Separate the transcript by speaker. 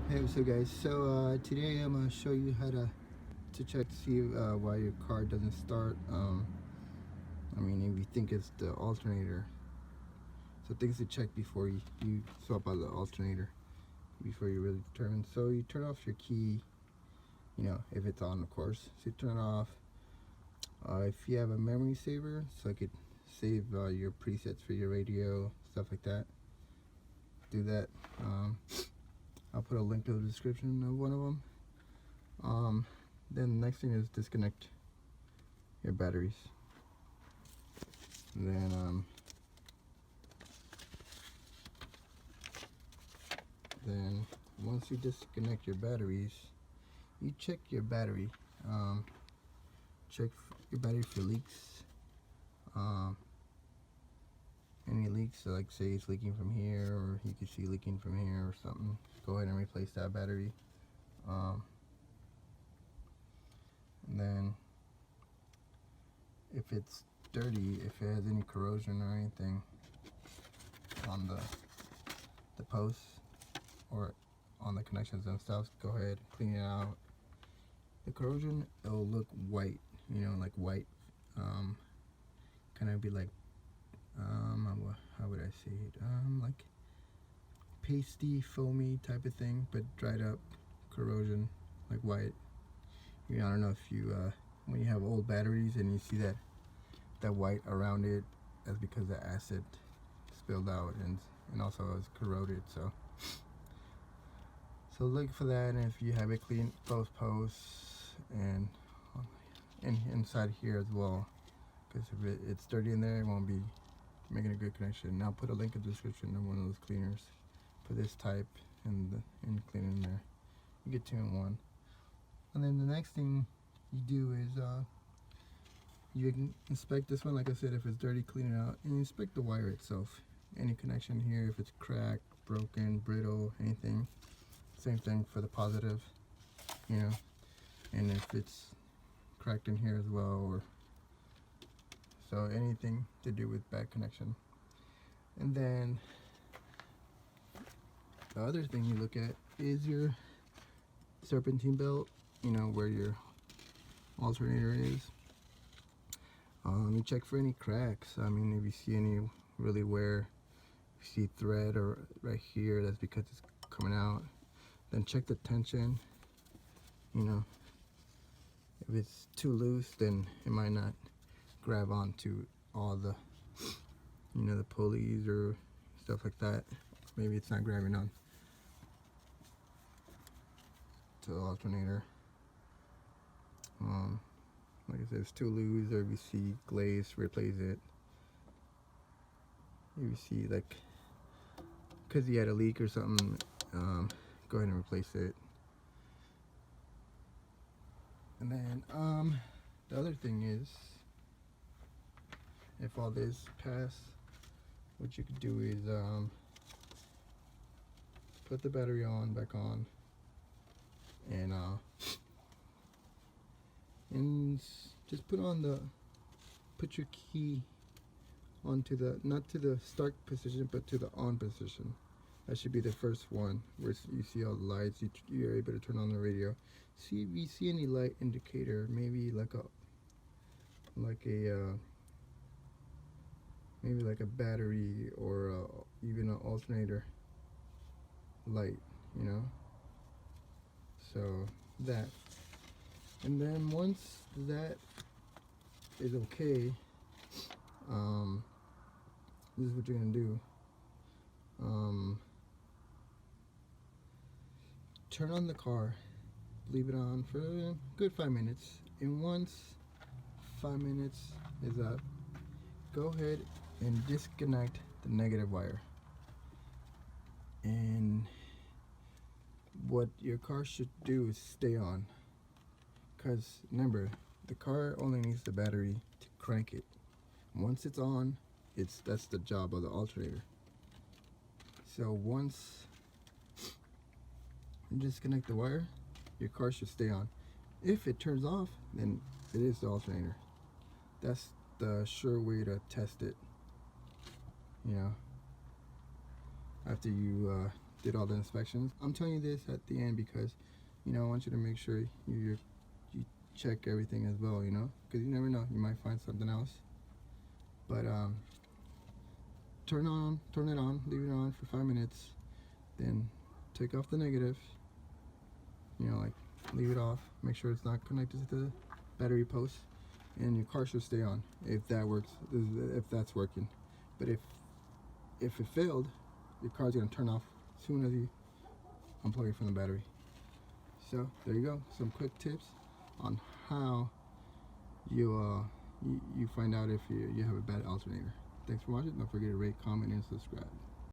Speaker 1: Hey, what's up, guys? So today I'm gonna show you how to check to see why your car doesn't start. I mean, if you think it's the alternator, so things to check before you swap out the alternator before you really determine. So you turn off your key, if it's on, of course. So you turn it off. If you have a memory saver, so it could save your presets for your radio, stuff like that. Do that. I'll put a link to the description of one of them. Then the next thing is disconnect your batteries. And then once you disconnect your batteries, you check your battery. Check your battery for leaks. Any leaks, so like say it's leaking from here, or you can see leaking from here or something, go ahead and replace that battery. And then if it's dirty, if it has any corrosion or anything on the posts or on the connections and stuff, go ahead and clean it out. The corrosion, it'll look white, like white, kind of be like how would I say it, like pasty, foamy type of thing, but dried up corrosion, like white. I don't know if you when you have old batteries and you see that white around it, that's because the acid spilled out and also it's corroded. So look for that, and if you have it clean, those posts and inside here as well, because if it's dirty in there, it won't be making a good connection. Now put a link in the description of one of those cleaners for this type and clean in there. You get 2 in 1. And then the next thing you do is you can inspect this one. Like I said, if it's dirty, clean it out, and you inspect the wire itself. Any connection here, if it's cracked, broken, brittle, anything. Same thing for the positive, and if it's cracked in here as well, or so anything to do with bad connection. And then the other thing you look at is your Serpentine Belt, where your alternator is. You check for any cracks. I mean, if you see any really wear, if you see thread or right here, that's because it's coming out. Then check the tension. If it's too loose, then it might not grab onto all the the pulleys or stuff like that. Maybe it's not grabbing on to the alternator. Like I said, it's too loose, or if you see glaze, replace it. If you see like because you had a leak or something, go ahead and replace it. And then the other thing is, if all this pass, what you could do is put the battery back on, and just put your key onto not to the start position, but to the on position. That should be the first one where you see all the lights. You're able to turn on the radio. See if you see any light indicator, maybe like a battery, or even an alternator light, so that. And then once that is okay, this is what you're gonna do. Turn on the car, leave it on for a good 5 minutes, and once 5 minutes is up, go ahead and disconnect the negative wire. And what your car should do is stay on, because remember, the car only needs the battery to crank it. Once it's on, that's the job of the alternator. So once you disconnect the wire, your car should stay on. If it turns off, then it is the alternator. That's the sure way to test it, after you did all the inspections. I'm telling you this at the end because, you know, I want you to make sure you check everything as well, you know, because you never know, you might find something else. But turn it on, leave it on for 5 minutes, then take off the negative, you know, like leave it off, make sure it's not connected to the battery post, and your car should stay on if that works, if that's working. But if it failed, your car's gonna turn off as soon as you unplug it from the battery. So there you go, some quick tips on how you find out if you have a bad alternator. Thanks for watching. Don't forget to rate, comment, and subscribe.